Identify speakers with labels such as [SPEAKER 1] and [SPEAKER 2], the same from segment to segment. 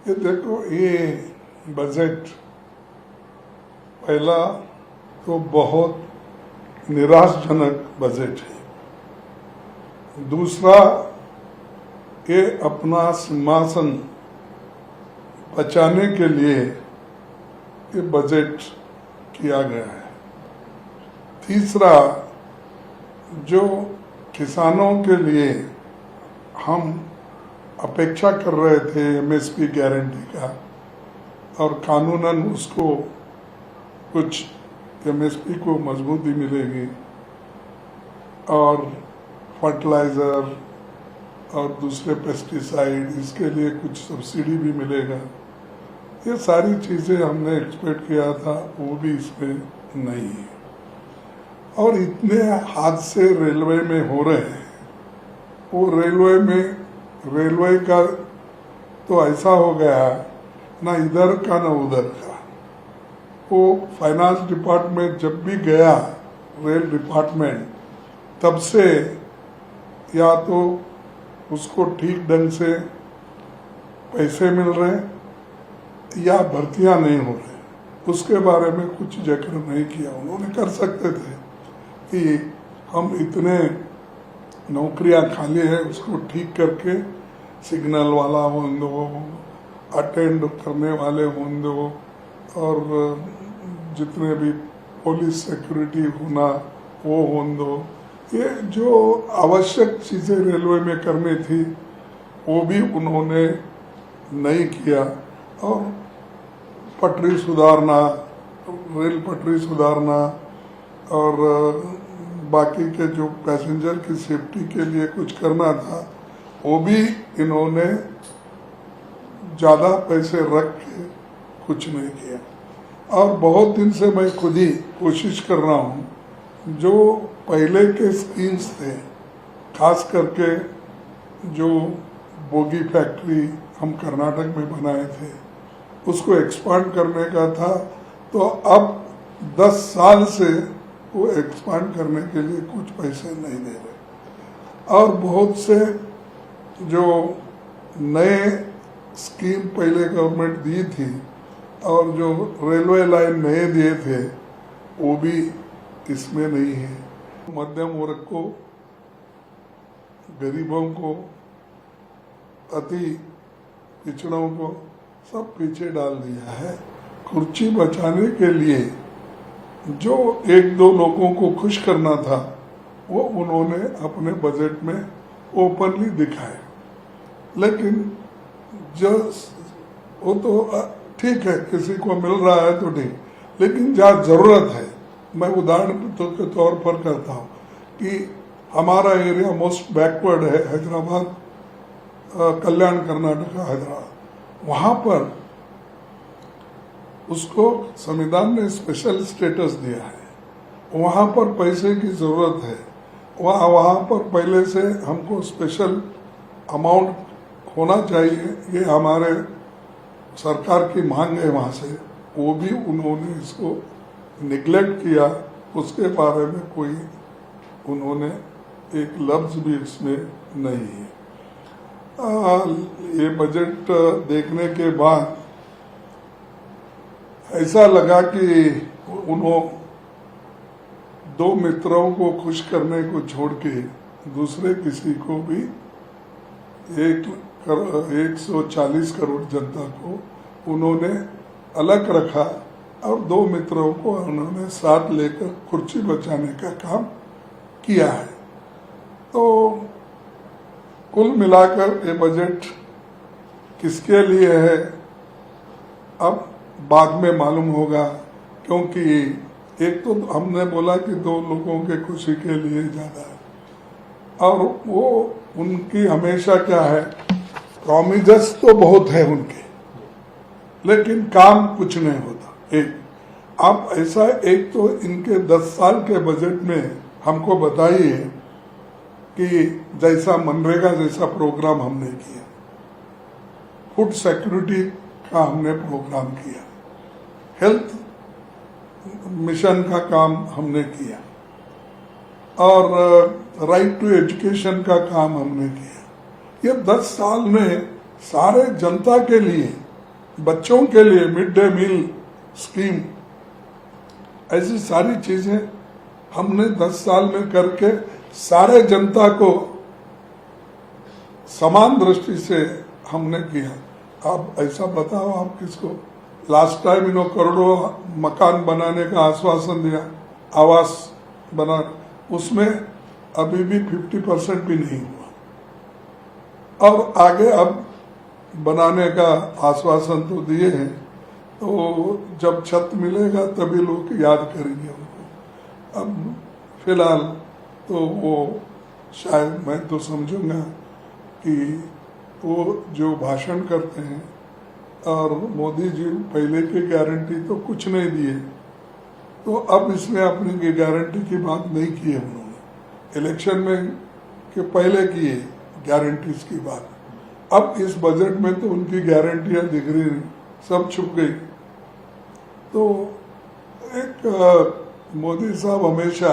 [SPEAKER 1] ये देखो, ये बजट पहला तो बहुत निराशजनक बजट है। दूसरा, ये अपना सिंहासन बचाने के लिए ये बजट किया गया है। तीसरा, जो किसानों के लिए हम अपेक्षा कर रहे थे एमएसपी गारंटी का, और कानूनन उसको कुछ एमएसपी को मजबूती मिलेगी और फर्टिलाइज़र और दूसरे पेस्टिसाइड, इसके लिए कुछ सब्सिडी भी मिलेगा। ये सारी चीज़ें हमने एक्सपेक्ट किया था, वो भी इसमें नहीं है। और इतने हादसे रेलवे में हो रहे हैं, वो रेलवे का तो ऐसा हो गया ना इधर का ना उधर का। वो फाइनेंस डिपार्टमेंट जब भी गया, रेल डिपार्टमेंट, तब से या तो उसको ठीक ढंग से पैसे मिल रहे या भर्तियां नहीं हो रही, उसके बारे में कुछ जिक्र नहीं किया। उन्होंने कर सकते थे कि हम इतने नौकरियां खाली है, उसको ठीक करके सिग्नल वाला हों दो, अटेंड करने वाले हों दो, और जितने भी पुलिस सिक्योरिटी होना वो हों दो। ये जो आवश्यक चीज़ें रेलवे में करनी थी वो भी उन्होंने नहीं किया। और पटरी सुधारना, रेल पटरी सुधारना और बाकी के जो पैसेंजर की सेफ्टी के लिए कुछ करना था, वो भी इन्होंने ज़्यादा पैसे रख के कुछ नहीं किया। और बहुत दिन से मैं खुद ही कोशिश कर रहा हूँ, जो पहले के स्कीम्स थे, खास करके जो बोगी फैक्ट्री हम कर्नाटक में बनाए थे, उसको एक्सपांड करने का था। तो अब 10 साल से वो एक्सपांड करने के लिए कुछ पैसे नहीं दे रहे। और बहुत से जो नए स्कीम पहले गवर्नमेंट दी थी और जो रेलवे लाइन नए दिए थे, वो भी इसमें नहीं है। मध्यम वर्ग को, गरीबों को, अति पिछड़ों को सब पीछे डाल दिया है। कुर्सी बचाने के लिए जो 1-2 लोगों को खुश करना था, वो उन्होंने अपने बजट में ओपनली दिखाया। लेकिन जो वो तो ठीक है, किसी को मिल रहा है तो ठीक, लेकिन जहाँ जरूरत है, मैं उदाहरण के तौर पर करता हूँ कि हमारा एरिया मोस्ट बैकवर्ड है, हैदराबाद, कल्याण कर्नाटका हैदराबाद, वहाँ पर उसको संविधान ने स्पेशल स्टेटस दिया है। वहाँ पर पैसे की जरूरत है, वहाँ पर पहले से हमको स्पेशल अमाउंट होना चाहिए, ये हमारे सरकार की मांग है वहाँ से। वो भी उन्होंने इसको निगलेक्ट किया, उसके बारे में कोई उन्होंने एक लफ्ज भी इसमें नहीं है। ये बजट देखने के बाद ऐसा लगा कि उन्होंने 2 मित्रों को खुश करने को छोड़ के दूसरे किसी को भी 140 करोड़ जनता को उन्होंने अलग रखा और 2 मित्रों को उन्होंने साथ लेकर कुर्सी बचाने का काम किया है। तो कुल मिलाकर ये बजट किसके लिए है, अब बाद में मालूम होगा। क्योंकि एक तो हमने बोला कि 2 लोगों के खुशी के लिए ज़्यादा है, और वो उनकी हमेशा क्या है, प्रॉमिसेस तो बहुत है उनके, लेकिन काम कुछ नहीं होता। एक आप ऐसा, एक तो इनके 10 साल के बजट में हमको बताइए कि जैसा मनरेगा जैसा प्रोग्राम हमने किया, फूड सिक्योरिटी का हमने प्रोग्राम किया, हेल्थ मिशन का काम हमने किया, और राइट टू एजुकेशन का काम हमने किया। ये 10 साल में सारे जनता के लिए बच्चों के लिए मिड डे मील स्कीम, ऐसी सारी चीजें हमने 10 साल में करके सारे जनता को समान दृष्टि से हमने किया। आप ऐसा बताओ, आप किसको लास्ट टाइम इन्हों करोड़ों मकान बनाने का आश्वासन दिया, आवास बना, उसमें अभी भी 50% भी नहीं हुआ। अब आगे अब बनाने का आश्वासन तो दिए हैं, तो जब छत मिलेगा तभी लोग याद करेंगे उनको। अब फिलहाल तो वो शायद मैं तो समझूंगा कि वो जो भाषण करते हैं, और मोदी जी पहले की गारंटी तो कुछ नहीं दिए, तो अब इसमें अपनी गारंटी की बात नहीं की है उन्होंने। इलेक्शन में के पहले किए गारंटीज की बात, अब इस बजट में तो उनकी गारंटियां दिख रही नहीं, सब छुप गई। तो एक मोदी साहब हमेशा,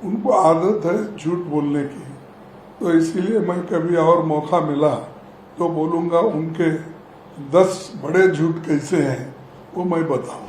[SPEAKER 1] उनको आदत है झूठ बोलने की, तो इसीलिए मैं कभी और मौका मिला तो बोलूंगा उनके 10 बड़े झूठ कैसे हैं वो मैं बताऊं।